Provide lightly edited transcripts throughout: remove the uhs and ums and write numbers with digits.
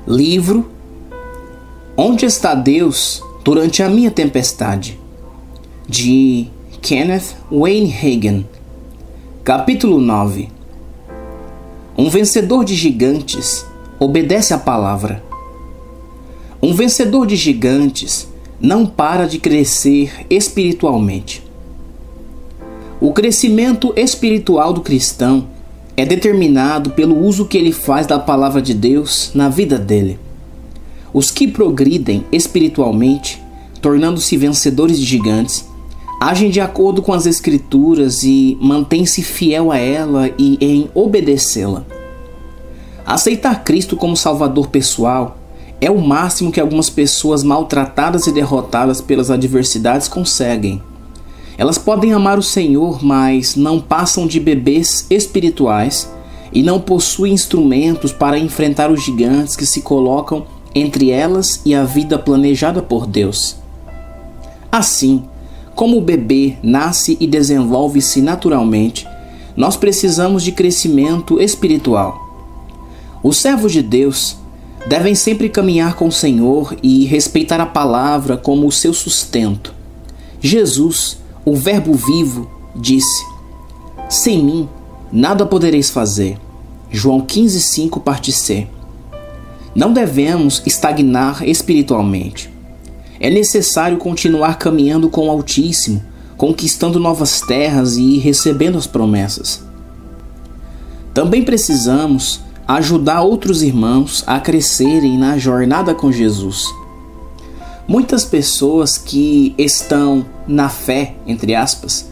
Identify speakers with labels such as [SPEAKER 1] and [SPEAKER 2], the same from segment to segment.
[SPEAKER 1] Livro Onde está Deus durante a minha tempestade? De Kenneth Wayne Hagin. Capítulo 9. Um vencedor de gigantes obedece à palavra. Um vencedor de gigantes não para de crescer espiritualmente. O crescimento espiritual do cristão é determinado pelo uso que ele faz da palavra de Deus na vida dele. Os que progridem espiritualmente, tornando-se vencedores de gigantes, agem de acordo com as Escrituras e mantêm-se fiel a ela e em obedecê-la. Aceitar Cristo como Salvador pessoal é o máximo que algumas pessoas maltratadas e derrotadas pelas adversidades conseguem. Elas podem amar o Senhor, mas não passam de bebês espirituais e não possuem instrumentos para enfrentar os gigantes que se colocam entre elas e a vida planejada por Deus. Assim, como o bebê nasce e desenvolve-se naturalmente, nós precisamos de crescimento espiritual. Os servos de Deus devem sempre caminhar com o Senhor e respeitar a palavra como o seu sustento. Jesus, o Verbo vivo, disse: "Sem mim, nada podereis fazer." João 15:5, parte C. Não devemos estagnar espiritualmente. É necessário continuar caminhando com o Altíssimo, conquistando novas terras e recebendo as promessas. Também precisamos ajudar outros irmãos a crescerem na jornada com Jesus. Muitas pessoas que estão na fé, entre aspas,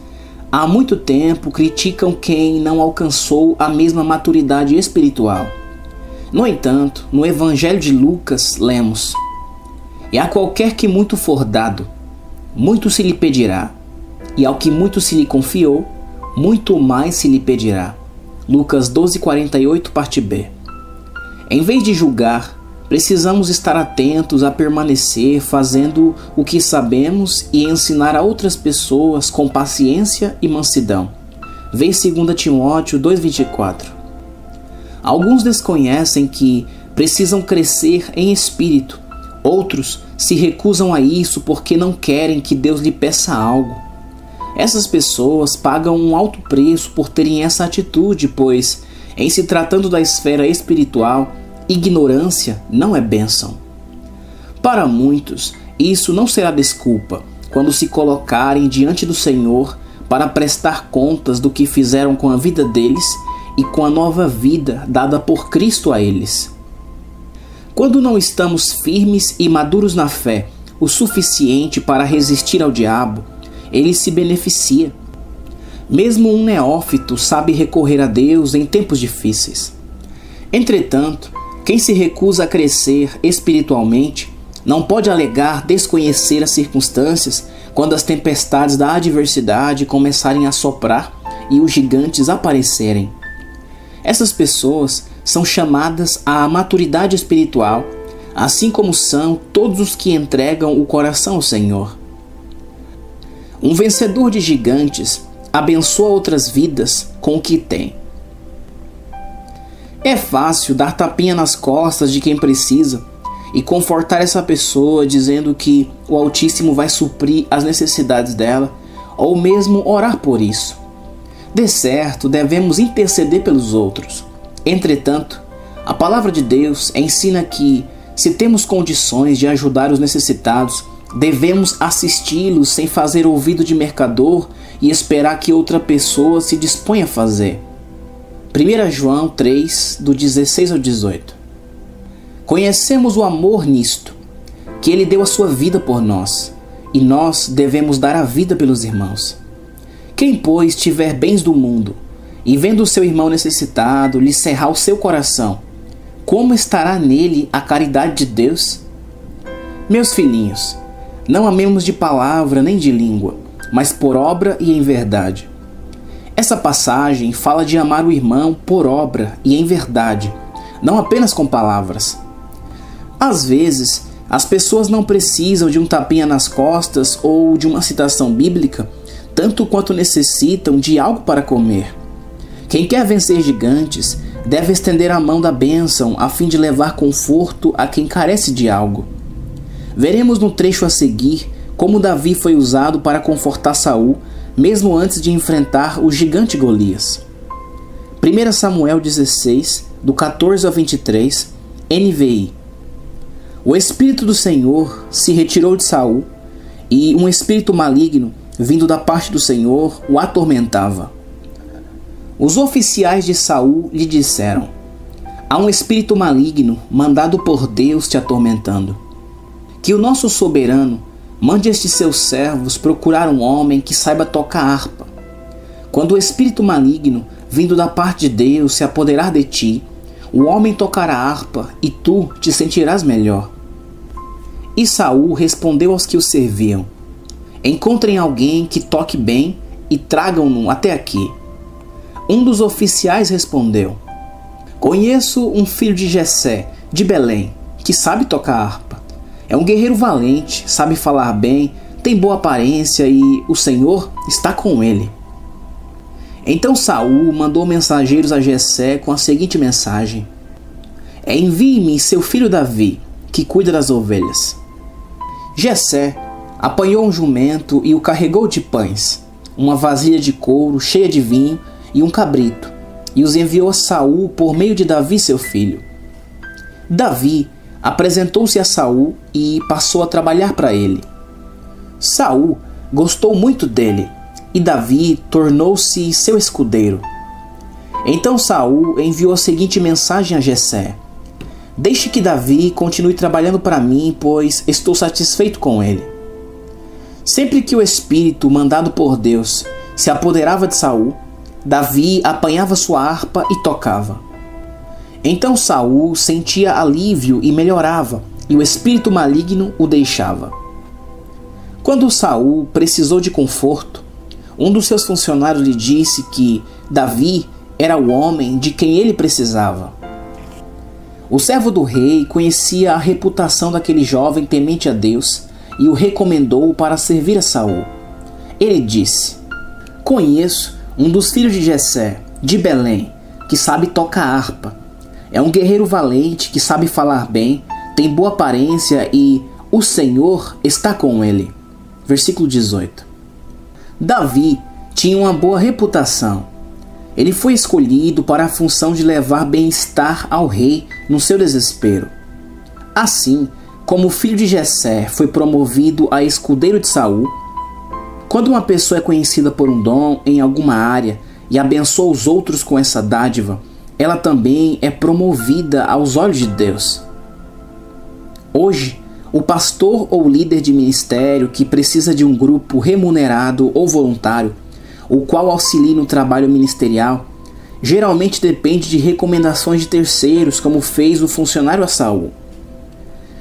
[SPEAKER 1] há muito tempo criticam quem não alcançou a mesma maturidade espiritual. No entanto, no Evangelho de Lucas, lemos: "E a qualquer que muito for dado, muito se lhe pedirá, e ao que muito se lhe confiou, muito mais se lhe pedirá." Lucas 12:48, parte B. Em vez de julgar, precisamos estar atentos a permanecer fazendo o que sabemos e ensinar a outras pessoas com paciência e mansidão. Vê 2 Timóteo 2:24. Alguns desconhecem que precisam crescer em espírito. Outros se recusam a isso porque não querem que Deus lhe peça algo. Essas pessoas pagam um alto preço por terem essa atitude, pois, em se tratando da esfera espiritual, ignorância não é bênção. Para muitos, isso não será desculpa quando se colocarem diante do Senhor para prestar contas do que fizeram com a vida deles e com a nova vida dada por Cristo a eles. Quando não estamos firmes e maduros na fé o suficiente para resistir ao diabo, ele se beneficia. Mesmo um neófito sabe recorrer a Deus em tempos difíceis. Entretanto, quem se recusa a crescer espiritualmente não pode alegar desconhecer as circunstâncias quando as tempestades da adversidade começarem a soprar e os gigantes aparecerem. Essas pessoas são chamadas à maturidade espiritual, assim como são todos os que entregam o coração ao Senhor. Um vencedor de gigantes abençoa outras vidas com o que tem. É fácil dar tapinha nas costas de quem precisa e confortar essa pessoa dizendo que o Altíssimo vai suprir as necessidades dela, ou mesmo orar por isso. De certo, devemos interceder pelos outros. Entretanto, a palavra de Deus ensina que, se temos condições de ajudar os necessitados, devemos assisti-los sem fazer ouvido de mercador e esperar que outra pessoa se disponha a fazer. 1 João 3, do 16 ao 18. Conhecemos o amor nisto, que ele deu a sua vida por nós, e nós devemos dar a vida pelos irmãos. Quem, pois, tiver bens do mundo, e vendo o seu irmão necessitado lhe cerrar o seu coração, como estará nele a caridade de Deus? Meus filhinhos, não amemos de palavra nem de língua, mas por obra e em verdade. Essa passagem fala de amar o irmão por obra e em verdade, não apenas com palavras. Às vezes, as pessoas não precisam de um tapinha nas costas ou de uma citação bíblica, tanto quanto necessitam de algo para comer. Quem quer vencer gigantes deve estender a mão da bênção a fim de levar conforto a quem carece de algo. Veremos no trecho a seguir como Davi foi usado para confortar Saul, mesmo antes de enfrentar o gigante Golias. 1 Samuel 16, do 14 ao 23, NVI. O Espírito do Senhor se retirou de Saul, e um espírito maligno, vindo da parte do Senhor, o atormentava. Os oficiais de Saul lhe disseram: há um espírito maligno mandado por Deus te atormentando. Que o nosso soberano mande estes seus servos procurar um homem que saiba tocar harpa. Quando o espírito maligno, vindo da parte de Deus, se apoderar de ti, o homem tocará harpa e tu te sentirás melhor. E Saul respondeu aos que o serviam: encontrem alguém que toque bem e tragam-no até aqui. Um dos oficiais respondeu: conheço um filho de Jessé, de Belém, que sabe tocar harpa. É um guerreiro valente, sabe falar bem, tem boa aparência e o Senhor está com ele. Então Saul mandou mensageiros a Jessé com a seguinte mensagem: envie-me seu filho Davi, que cuida das ovelhas. Jessé apanhou um jumento e o carregou de pães, uma vasilha de couro cheia de vinho e um cabrito, e os enviou a Saul por meio de Davi seu filho. Davi apresentou-se a Saul e passou a trabalhar para ele. Saul gostou muito dele, e Davi tornou-se seu escudeiro. Então Saul enviou a seguinte mensagem a Jessé: deixe que Davi continue trabalhando para mim, pois estou satisfeito com ele. Sempre que o espírito mandado por Deus se apoderava de Saul, Davi apanhava sua harpa e tocava. Então Saul sentia alívio e melhorava, e o espírito maligno o deixava. Quando Saul precisou de conforto, um dos seus funcionários lhe disse que Davi era o homem de quem ele precisava. O servo do rei conhecia a reputação daquele jovem temente a Deus e o recomendou para servir a Saul. Ele disse: conheço um dos filhos de Jessé, de Belém, que sabe tocar harpa. É um guerreiro valente que sabe falar bem, tem boa aparência e o Senhor está com ele. Versículo 18. Davi tinha uma boa reputação. Ele foi escolhido para a função de levar bem-estar ao rei no seu desespero. Assim como o filho de Jessé foi promovido a escudeiro de Saul, quando uma pessoa é conhecida por um dom em alguma área e abençoa os outros com essa dádiva, ela também é promovida aos olhos de Deus. Hoje, o pastor ou líder de ministério que precisa de um grupo remunerado ou voluntário, o qual auxilia no trabalho ministerial, geralmente depende de recomendações de terceiros, como fez o funcionário a Saul.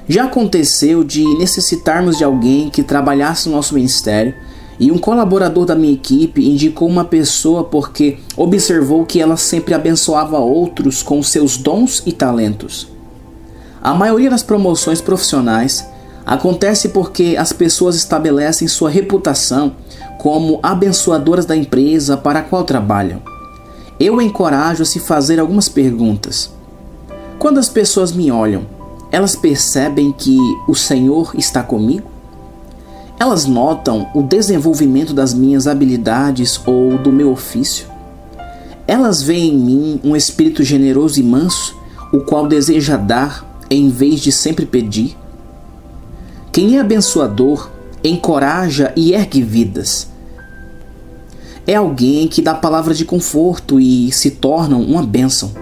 [SPEAKER 1] Já aconteceu de necessitarmos de alguém que trabalhasse no nosso ministério e um colaborador da minha equipe indicou uma pessoa porque observou que ela sempre abençoava outros com seus dons e talentos. A maioria das promoções profissionais acontece porque as pessoas estabelecem sua reputação como abençoadoras da empresa para a qual trabalham. Eu encorajo a se fazer algumas perguntas. Quando as pessoas me olham, elas percebem que o Senhor está comigo? Elas notam o desenvolvimento das minhas habilidades ou do meu ofício? Elas veem em mim um espírito generoso e manso, o qual deseja dar em vez de sempre pedir? Quem é abençoador encoraja e ergue vidas. É alguém que dá palavras de conforto e se tornam uma bênção.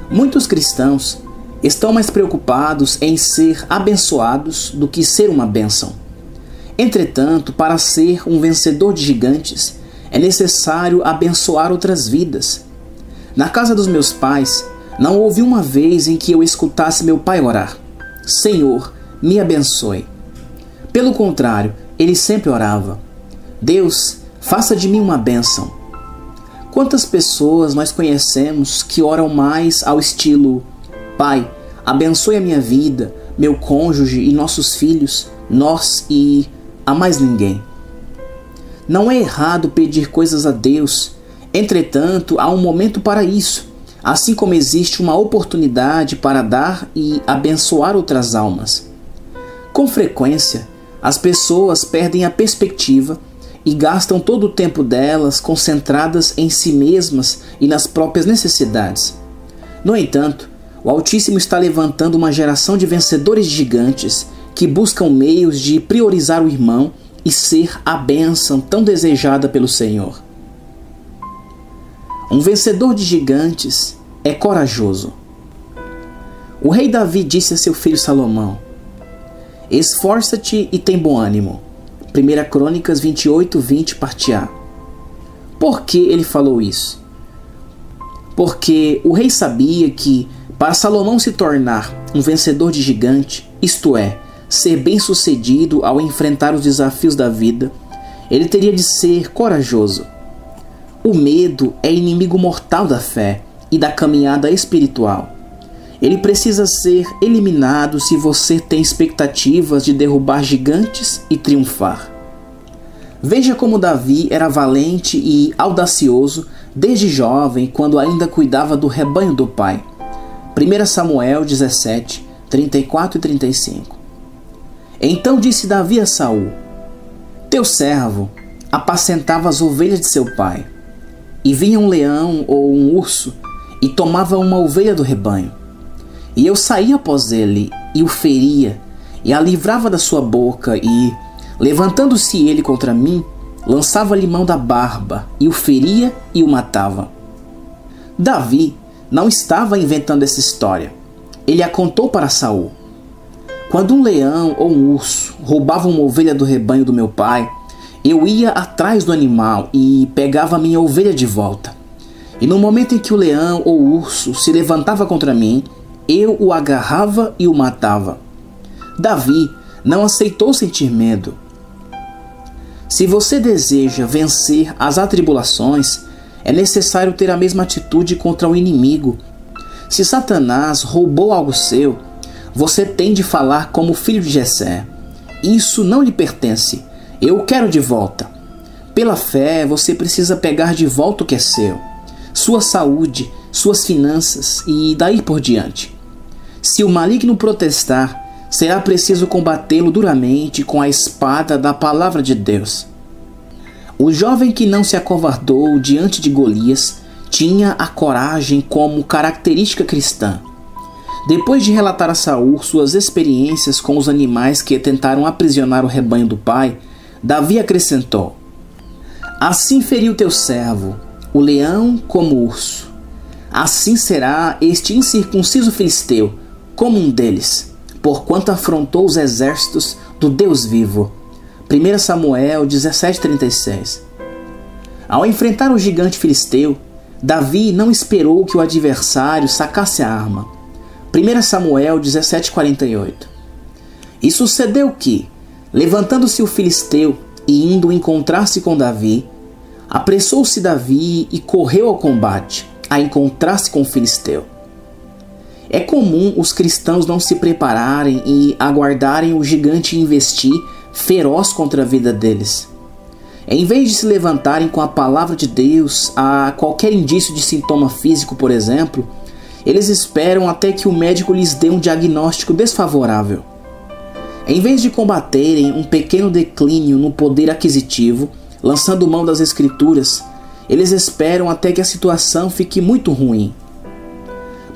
[SPEAKER 1] Muitos cristãos estão mais preocupados em ser abençoados do que ser uma bênção. Entretanto, para ser um vencedor de gigantes, é necessário abençoar outras vidas. Na casa dos meus pais, não houve uma vez em que eu escutasse meu pai orar: Senhor, me abençoe. Pelo contrário, ele sempre orava: Deus, faça de mim uma bênção. Quantas pessoas nós conhecemos que oram mais ao estilo: Pai, abençoe a minha vida, meu cônjuge e nossos filhos, nós e a mais ninguém. Não é errado pedir coisas a Deus, entretanto, há um momento para isso. assim como existe uma oportunidade para dar e abençoar outras almas. Com frequência, as pessoas perdem a perspectiva e gastam todo o tempo delas concentradas em si mesmas e nas próprias necessidades. No entanto, o Altíssimo está levantando uma geração de vencedores gigantes que buscam meios de priorizar o irmão e ser a bênção tão desejada pelo Senhor. Um vencedor de gigantes é corajoso. O rei Davi disse a seu filho Salomão: esforça-te e tem bom ânimo. 1 Crônicas 28:20, parte A. Por que ele falou isso? Porque o rei sabia que, para Salomão se tornar um vencedor de gigante, isto é, ser bem-sucedido ao enfrentar os desafios da vida, ele teria de ser corajoso. O medo é inimigo mortal da fé e da caminhada espiritual. Ele precisa ser eliminado se você tem expectativas de derrubar gigantes e triunfar. Veja como Davi era valente e audacioso desde jovem, quando ainda cuidava do rebanho do pai. 1 Samuel 17, 34 e 35. Então disse Davi a Saul: teu servo apacentava as ovelhas de seu pai, e vinha um leão ou um urso e tomava uma ovelha do rebanho. E eu saía após ele e o feria, e a livrava da sua boca, e, levantando-se ele contra mim, lançava-lhe mão da barba, e o feria e o matava. Davi não estava inventando essa história. Ele a contou para Saul. Quando um leão ou um urso roubava uma ovelha do rebanho do meu pai, eu ia atrás do animal e pegava a minha ovelha de volta. E no momento em que o leão ou o urso se levantava contra mim, eu o agarrava e o matava. Davi não aceitou sentir medo. Se você deseja vencer as atribulações, é necessário ter a mesma atitude contra o inimigo. Se Satanás roubou algo seu, você tem de falar como filho de Jessé: isso não lhe pertence, eu o quero de volta. Pela fé, você precisa pegar de volta o que é seu: sua saúde, suas finanças e daí por diante. Se o maligno protestar, será preciso combatê-lo duramente com a espada da palavra de Deus. O jovem que não se acovardou diante de Golias tinha a coragem como característica cristã. Depois de relatar a Saul suas experiências com os animais que tentaram aprisionar o rebanho do pai, Davi acrescentou: assim feriu teu servo, o leão como o urso. Assim será este incircunciso filisteu, como um deles, porquanto afrontou os exércitos do Deus vivo. 1 Samuel 17:36. Ao enfrentar o gigante filisteu, Davi não esperou que o adversário sacasse a arma. 1 Samuel 17:48. E sucedeu que, levantando-se o filisteu e indo encontrar-se com Davi, apressou-se Davi e correu ao combate, a encontrar-se com o filisteu. É comum os cristãos não se prepararem e aguardarem o gigante investir feroz contra a vida deles. Em vez de se levantarem com a palavra de Deus a qualquer indício de sintoma físico, por exemplo, eles esperam até que o médico lhes dê um diagnóstico desfavorável. Em vez de combaterem um pequeno declínio no poder aquisitivo, lançando mão das escrituras, eles esperam até que a situação fique muito ruim.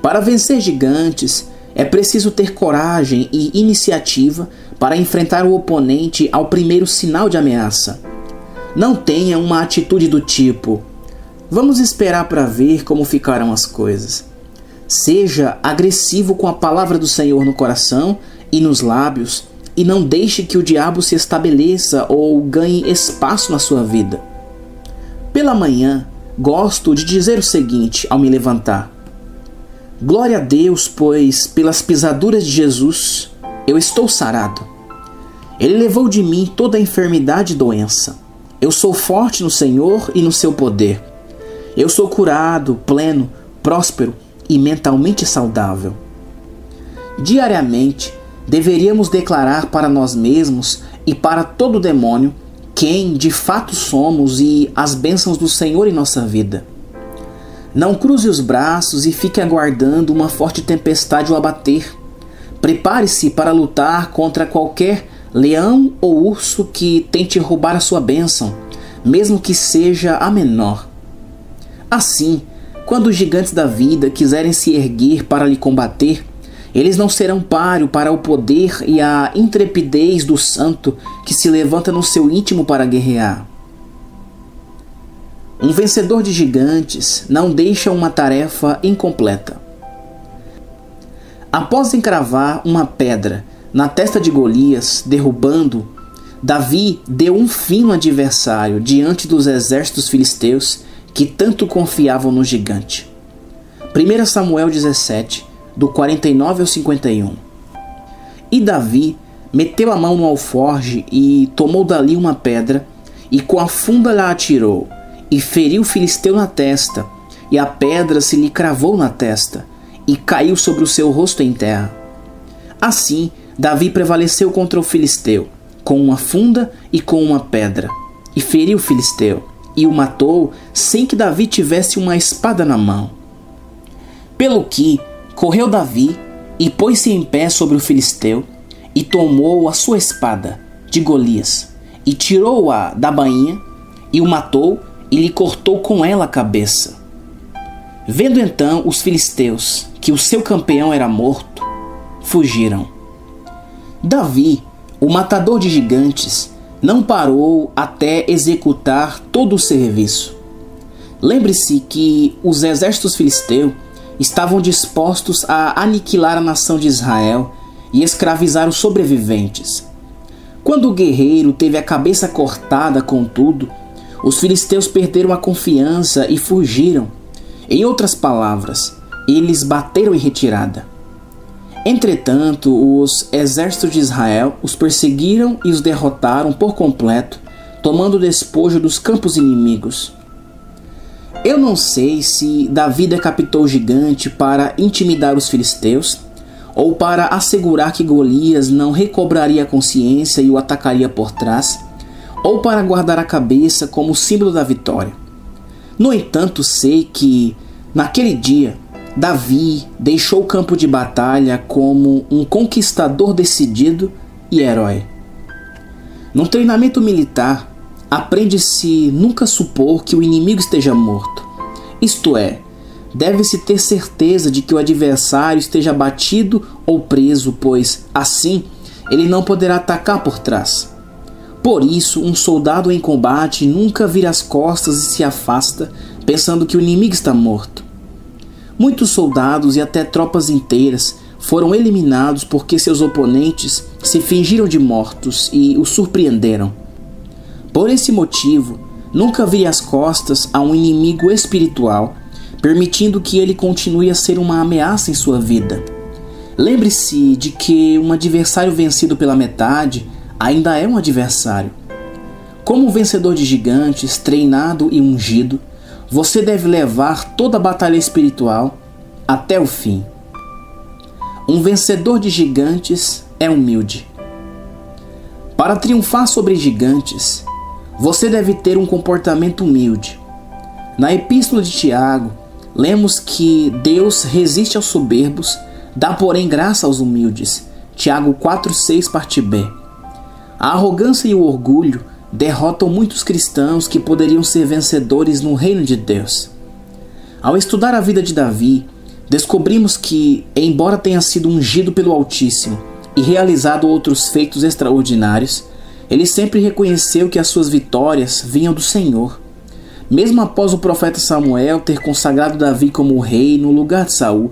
[SPEAKER 1] Para vencer gigantes, é preciso ter coragem e iniciativa para enfrentar o oponente ao primeiro sinal de ameaça. Não tenha uma atitude do tipo: vamos esperar para ver como ficarão as coisas. Seja agressivo com a palavra do Senhor no coração e nos lábios, e não deixe que o diabo se estabeleça ou ganhe espaço na sua vida. Pela manhã, gosto de dizer o seguinte ao me levantar: glória a Deus, pois pelas pisaduras de Jesus eu estou sarado. Ele levou de mim toda a enfermidade e doença. Eu sou forte no Senhor e no seu poder. Eu sou curado, pleno, próspero e mentalmente saudável. Diariamente, deveríamos declarar para nós mesmos e para todo demônio quem de fato somos e as bênçãos do Senhor em nossa vida. Não cruze os braços e fique aguardando uma forte tempestade o abater. Prepare-se para lutar contra qualquer leão ou urso que tente roubar a sua bênção, mesmo que seja a menor. Assim, quando os gigantes da vida quiserem se erguer para lhe combater, eles não serão páreo para o poder e a intrepidez do santo que se levanta no seu íntimo para guerrear. Um vencedor de gigantes não deixa uma tarefa incompleta. Após encravar uma pedra na testa de Golias, derrubando, Davi deu um fim no adversário diante dos exércitos filisteus que tanto confiavam no gigante. 1 Samuel 17, do 49 ao 51. E Davi meteu a mão no alforje e tomou dali uma pedra, e com a funda lá atirou, e feriu o filisteu na testa, e a pedra se lhe cravou na testa, e caiu sobre o seu rosto em terra. Assim, Davi prevaleceu contra o filisteu, com uma funda e com uma pedra, e feriu o filisteu, e o matou, sem que Davi tivesse uma espada na mão. Pelo que correu Davi, e pôs-se em pé sobre o filisteu, e tomou a sua espada de Golias, e tirou-a da bainha, e o matou, e lhe cortou com ela a cabeça. Vendo então os filisteus que o seu campeão era morto, fugiram. Davi, o matador de gigantes, não parou até executar todo o serviço. Lembre-se que os exércitos filisteus estavam dispostos a aniquilar a nação de Israel e escravizar os sobreviventes. Quando o guerreiro teve a cabeça cortada, contudo, os filisteus perderam a confiança e fugiram. Em outras palavras, eles bateram em retirada. Entretanto, os exércitos de Israel os perseguiram e os derrotaram por completo, tomando o despojo dos campos inimigos. Eu não sei se Davi decapitou o gigante para intimidar os filisteus, ou para assegurar que Golias não recobraria a consciência e o atacaria por trás, ou para guardar a cabeça como símbolo da vitória. No entanto, sei que, naquele dia, Davi deixou o campo de batalha como um conquistador decidido e herói. No treinamento militar, aprende-se nunca supor que o inimigo esteja morto. Isto é, deve-se ter certeza de que o adversário esteja abatido ou preso, pois, assim, ele não poderá atacar por trás. Por isso, um soldado em combate nunca vira as costas e se afasta, pensando que o inimigo está morto. Muitos soldados e até tropas inteiras foram eliminados porque seus oponentes se fingiram de mortos e os surpreenderam. Por esse motivo, nunca vire as costas a um inimigo espiritual, permitindo que ele continue a ser uma ameaça em sua vida. Lembre-se de que um adversário vencido pela metade ainda é um adversário. Como um vencedor de gigantes, treinado e ungido, você deve levar toda a batalha espiritual até o fim. Um vencedor de gigantes é humilde. Para triunfar sobre gigantes, você deve ter um comportamento humilde. Na Epístola de Tiago, lemos que Deus resiste aos soberbos, dá porém graça aos humildes. Tiago 4,6, parte B. A arrogância e o orgulho derrotam muitos cristãos que poderiam ser vencedores no reino de Deus. Ao estudar a vida de Davi, descobrimos que, embora tenha sido ungido pelo Altíssimo e realizado outros feitos extraordinários, ele sempre reconheceu que as suas vitórias vinham do Senhor. Mesmo após o profeta Samuel ter consagrado Davi como rei no lugar de Saul,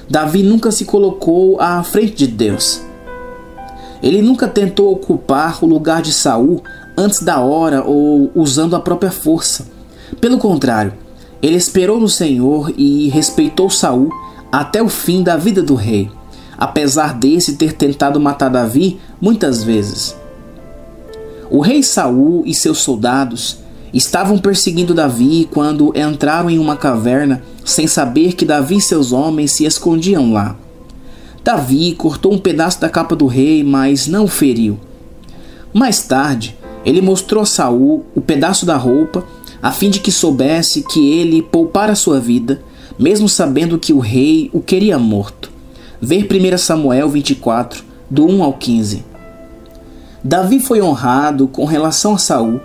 [SPEAKER 1] Davi nunca se colocou à frente de Deus. Ele nunca tentou ocupar o lugar de Saul antes da hora ou usando a própria força. Pelo contrário, ele esperou no Senhor e respeitou Saul até o fim da vida do rei, apesar desse ter tentado matar Davi muitas vezes. O rei Saul e seus soldados estavam perseguindo Davi quando entraram em uma caverna sem saber que Davi e seus homens se escondiam lá. Davi cortou um pedaço da capa do rei, mas não o feriu. Mais tarde, ele mostrou a Saul o pedaço da roupa, a fim de que soubesse que ele poupara sua vida, mesmo sabendo que o rei o queria morto. Ver 1 Samuel 24, do 1 ao 15. Davi foi honrado com relação a Saul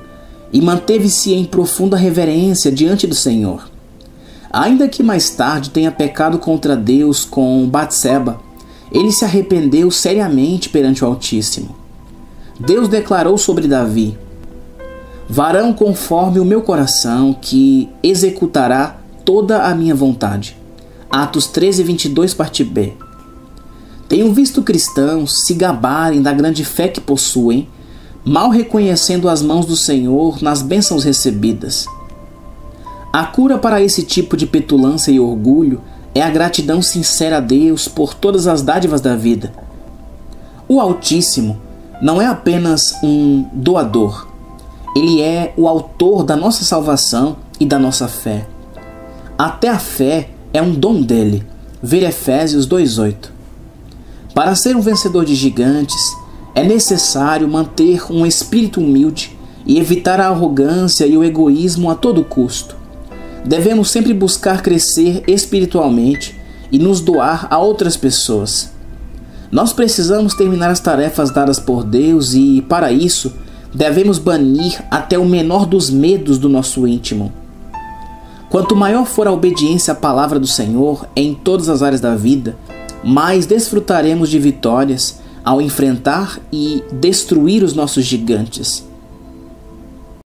[SPEAKER 1] e manteve-se em profunda reverência diante do Senhor. Ainda que mais tarde tenha pecado contra Deus com Batseba, ele se arrependeu seriamente perante o Altíssimo. Deus declarou sobre Davi: varão conforme o meu coração, que executará toda a minha vontade. Atos 13:22, parte B. Tenho visto cristãos se gabarem da grande fé que possuem, mal reconhecendo as mãos do Senhor nas bênçãos recebidas. A cura para esse tipo de petulância e orgulho é a gratidão sincera a Deus por todas as dádivas da vida. O Altíssimo não é apenas um doador. Ele é o autor da nossa salvação e da nossa fé. Até a fé é um dom dele. Ver Efésios 2:8. Para ser um vencedor de gigantes, é necessário manter um espírito humilde e evitar a arrogância e o egoísmo a todo custo. Devemos sempre buscar crescer espiritualmente e nos doar a outras pessoas. Nós precisamos terminar as tarefas dadas por Deus e, para isso, devemos banir até o menor dos medos do nosso íntimo. Quanto maior for a obediência à palavra do Senhor em todas as áreas da vida, mais desfrutaremos de vitórias ao enfrentar e destruir os nossos gigantes.